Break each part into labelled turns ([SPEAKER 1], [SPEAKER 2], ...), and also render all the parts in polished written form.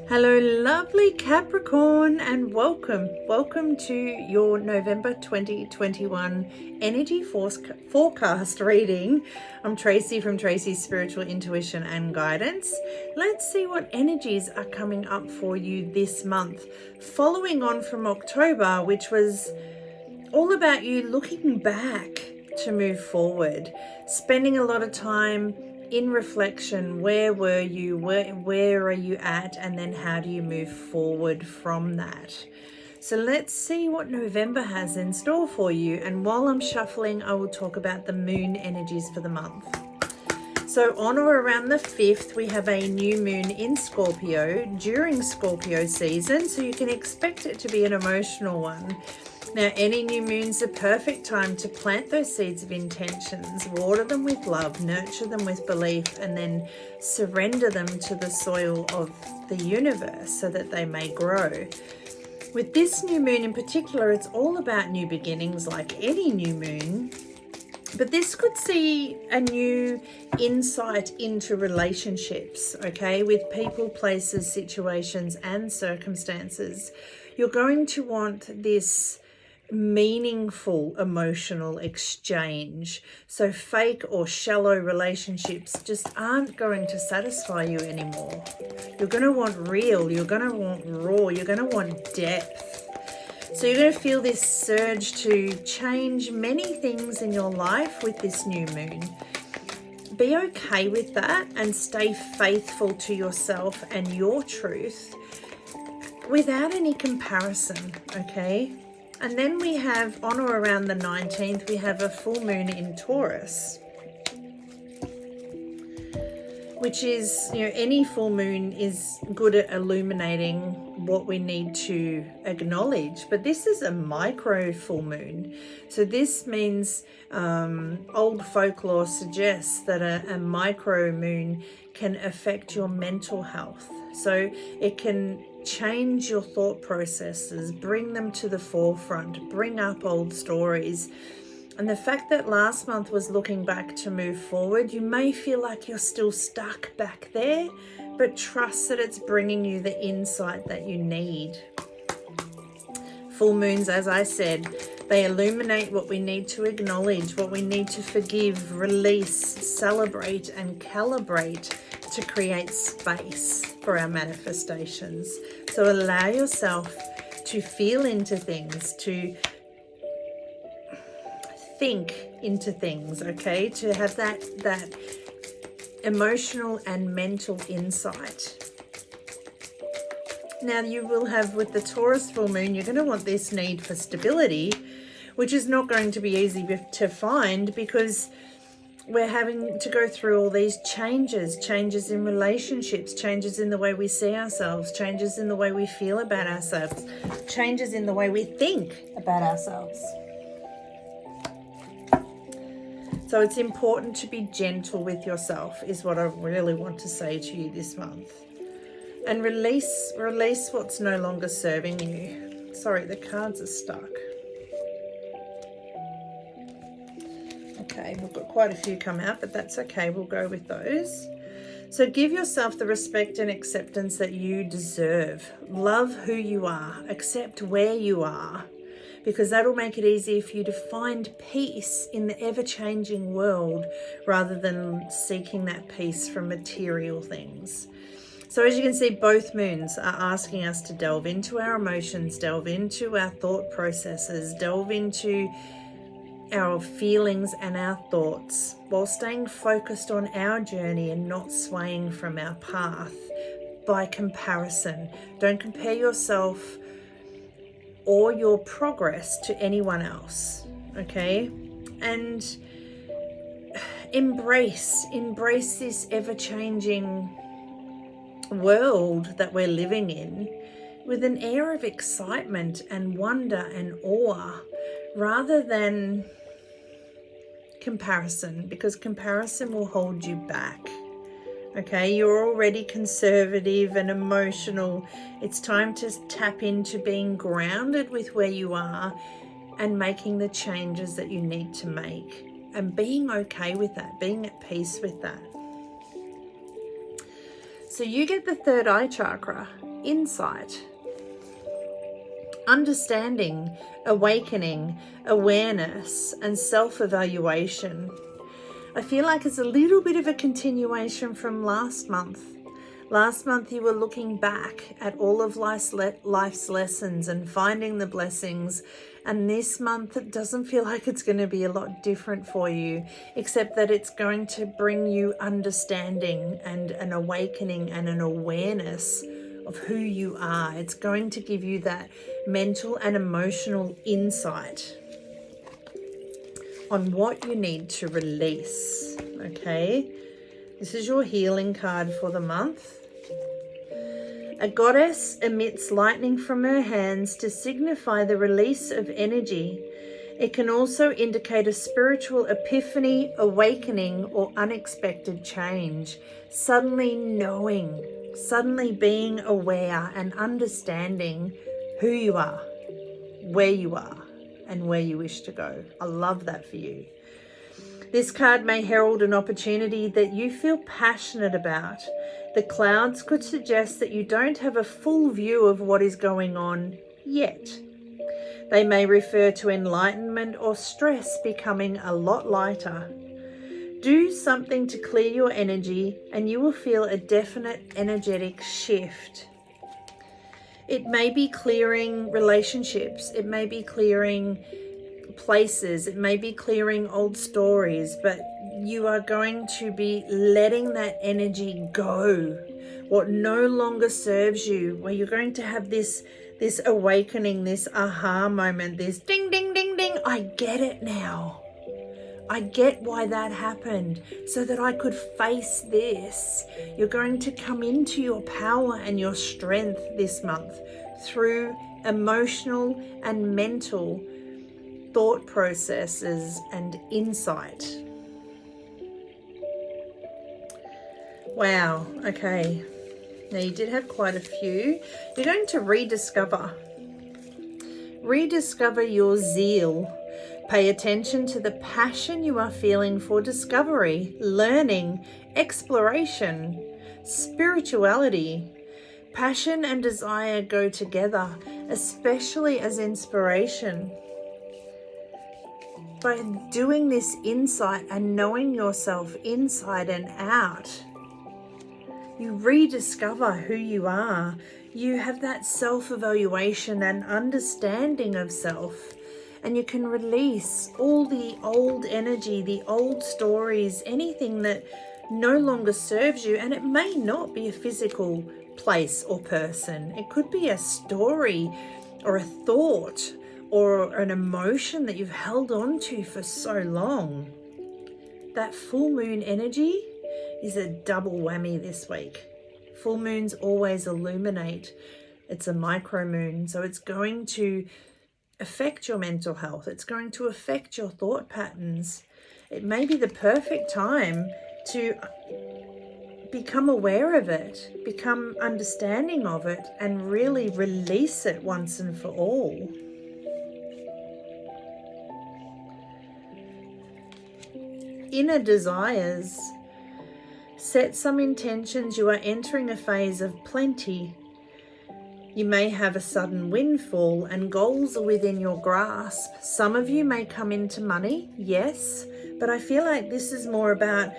[SPEAKER 1] Hello, lovely Capricorn, and welcome to your November 2021 energy forecast reading. I'm Tracey from Tracey's Spiritual Intuition and Guidance. Let's see what energies are coming up for you this month, following on from October, which was all about you looking back to move forward, spending a lot of time in reflection. Where were you? Where are you at? And then how do you move forward from that? So let's see what November has in store for you. And while I'm shuffling, I will talk about the moon energies for the month. So on or around the 5th, we have a new moon in Scorpio during Scorpio season. So you can expect it to be an emotional one. Now, any new moon's a perfect time to plant those seeds of intentions, water them with love, nurture them with belief, and then surrender them to the soil of the universe so that they may grow. With this new moon in particular, it's all about new beginnings, like any new moon. But this could see a new insight into relationships, okay, with people, places, situations, and circumstances. You're going to want this meaningful emotional exchange. So fake or shallow relationships just aren't going to satisfy you anymore. You're going to want real, you're going to want raw, you're going to want depth. So you're going to feel this surge to change many things in your life with this new moon. Be okay with that and stay faithful to yourself and your truth without any comparison, okay? And then we have, on or around the 19th, we have a full moon in Taurus, which is, any full moon is good at illuminating what we need to acknowledge. But this is a micro full moon. So this means old folklore suggests that a micro moon can affect your mental health. So it can change your thought processes, bring them to the forefront, bring up old stories. And the fact that last month was looking back to move forward, you may feel like you're still stuck back there, but trust that it's bringing you the insight that you need. Full moons, as I said, they illuminate what we need to acknowledge, what we need to forgive, release, celebrate, and calibrate to create space for our manifestations. So allow yourself to feel into things, to think into things, okay? To have that emotional and mental insight. Now you will have, with the Taurus full moon, you're going to want this need for stability, which is not going to be easy to find because we're having to go through all these changes in relationships, changes in the way we see ourselves, changes in the way we feel about ourselves, changes in the way we think about ourselves. So it's important to be gentle with yourself is what I really want to say to you this month. And release what's no longer serving you. Sorry, the cards are stuck. Okay, we've got quite a few come out, but that's okay. We'll go with those. So give yourself the respect and acceptance that you deserve. Love who you are. Accept where you are, because that'll make it easier for you to find peace in the ever-changing world rather than seeking that peace from material things. So as you can see, both moons are asking us to delve into our emotions, delve into our thought processes, delve into our feelings and our thoughts while staying focused on our journey and not swaying from our path by comparison. Don't compare yourself or your progress to anyone else, okay? And embrace this ever-changing world that we're living in with an air of excitement and wonder and awe rather than comparison, because comparison will hold you back. Okay, you're already conservative and emotional. It's time to tap into being grounded with where you are and making the changes that you need to make and being okay with that, being at peace with that. So you get the third eye chakra, insight, understanding, awakening, awareness, and self-evaluation. I feel like it's a little bit of a continuation from last month. Last month you were looking back at all of life's lessons and finding the blessings. And this month it doesn't feel like it's going to be a lot different for you, except that it's going to bring you understanding and an awakening and an awareness of who you are. It's going to give you that mental and emotional insight on what you need to release. Okay, this is your healing card for the month. A goddess emits lightning from her hands to signify the release of energy. It can also indicate a spiritual epiphany, awakening, or unexpected change. Suddenly knowing, suddenly being aware and understanding who you are, where you are, and where you wish to go. I love that for you. This card may herald an opportunity that you feel passionate about. The clouds could suggest that you don't have a full view of what is going on yet. They may refer to enlightenment or stress becoming a lot lighter. Do something to clear your energy and you will feel a definite energetic shift. It may be clearing relationships. It may be clearing places. It may be clearing old stories, but you are going to be letting that energy go. What no longer serves you, where you're going to have this awakening, this aha moment, this ding, ding, ding, ding. I get it now. I get why that happened so that I could face this. You're going to come into your power and your strength this month through emotional and mental thought processes and insight. Wow, okay. Now you did have quite a few. You're going to rediscover your zeal. Pay attention to the passion you are feeling for discovery, learning, exploration, spirituality. Passion and desire go together, especially as inspiration. By doing this insight and knowing yourself inside and out, you rediscover who you are. You have that self-evaluation and understanding of self, and you can release all the old energy, the old stories, anything that no longer serves you. And it may not be a physical place or person. It could be a story or a thought or an emotion that you've held on to for so long. That full moon energy is a double whammy this week. Full moons always illuminate. It's a micro moon, so it's going to affect your mental health. It's going to affect your thought patterns. It may be the perfect time to become aware of it, become understanding of it, and really release it once and for all. Inner desires. Set some intentions. You are entering a phase of plenty. You may have a sudden windfall and goals are within your grasp. Some of you may come into money, yes, but I feel like this is more about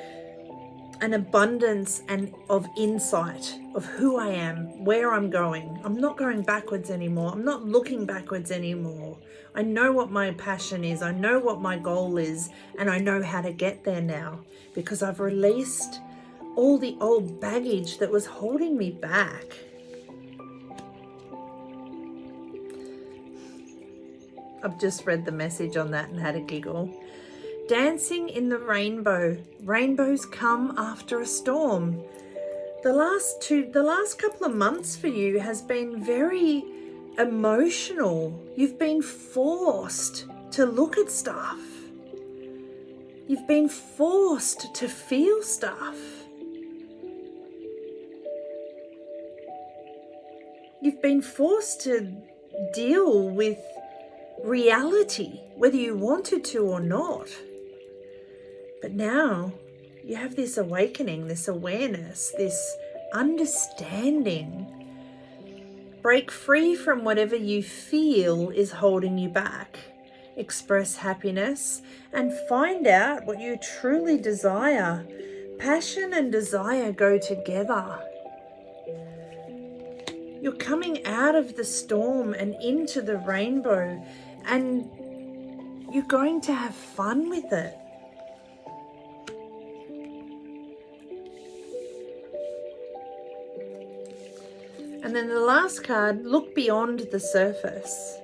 [SPEAKER 1] an abundance and of insight of who I am, where I'm going. I'm not going backwards anymore. I'm not looking backwards anymore. I know what my passion is. I know what my goal is, and I know how to get there now because I've released all the old baggage that was holding me back. I've just read the message on that and had a giggle. Dancing in the rainbow. Rainbows come after a storm. The last couple of months for you has been very emotional. You've been forced to look at stuff. You've been forced to feel stuff. You've been forced to deal with reality, whether you wanted to or not. But now you have this awakening, this awareness, this understanding. Break free from whatever you feel is holding you back. Express happiness and find out what you truly desire. Passion and desire go together. You're coming out of the storm and into the rainbow, and you're going to have fun with it. And then the last card, look beyond the surface.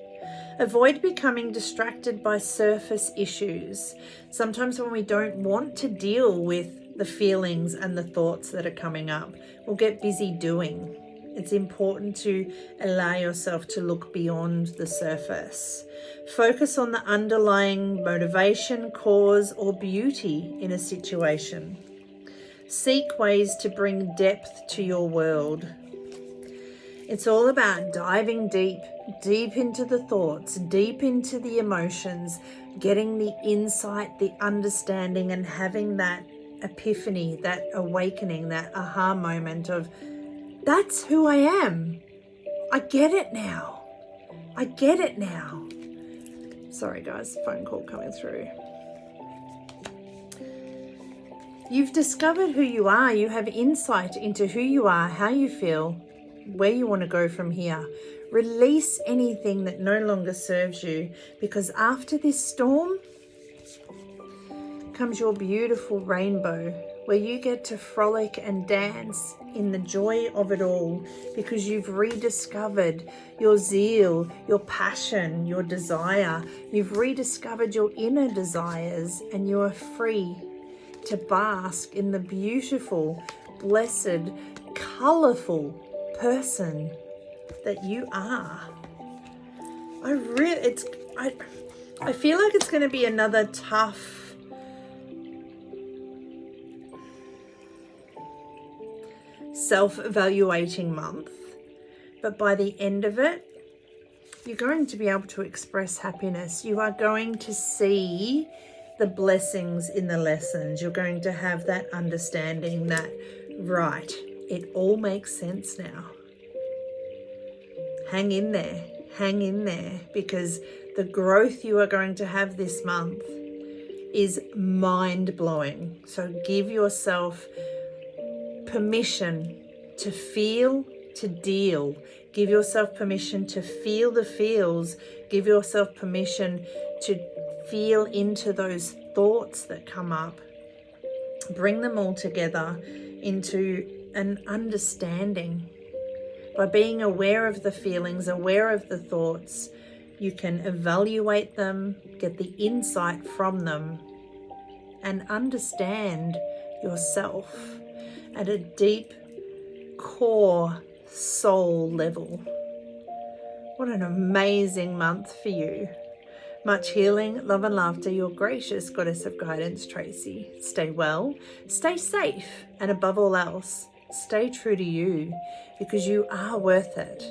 [SPEAKER 1] Avoid becoming distracted by surface issues. Sometimes when we don't want to deal with the feelings and the thoughts that are coming up, we'll get busy doing. It's important to allow yourself to look beyond the surface. Focus on the underlying motivation, cause, or beauty in a situation. Seek ways to bring depth to your world. It's all about diving deep into the thoughts, deep into the emotions, getting the insight, the understanding, and having that epiphany, that awakening, that aha moment of, that's who I am. I get it now. I get it now. Sorry guys, phone call coming through. You've discovered who you are. You have insight into who you are, how you feel, where you want to go from here. Release anything that no longer serves you, because after this storm comes your beautiful rainbow, where you get to frolic and dance in the joy of it all, because you've rediscovered your zeal, your passion, your desire. You've rediscovered your inner desires, and you are free to bask in the beautiful, blessed, colorful person that you are. I feel like it's going to be another tough self-evaluating month, but by the end of it, you're going to be able to express happiness. You are going to see the blessings in the lessons. You're going to have that understanding that, right, it all makes sense now. Hang in there, because the growth you are going to have this month is mind-blowing. So give yourself permission to feel, to deal. Give yourself permission to feel the feels. Give yourself permission to feel into those thoughts that come up. Bring them all together into an understanding. By being aware of the feelings, aware of the thoughts, you can evaluate them, get the insight from them, and understand yourself at a deep core soul level. What an amazing month for you. Much healing, love and laughter, your gracious goddess of guidance, Tracey. Stay well, stay safe, and above all else, stay true to you, because you are worth it.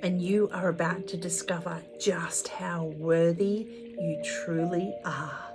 [SPEAKER 1] And you are about to discover just how worthy you truly are.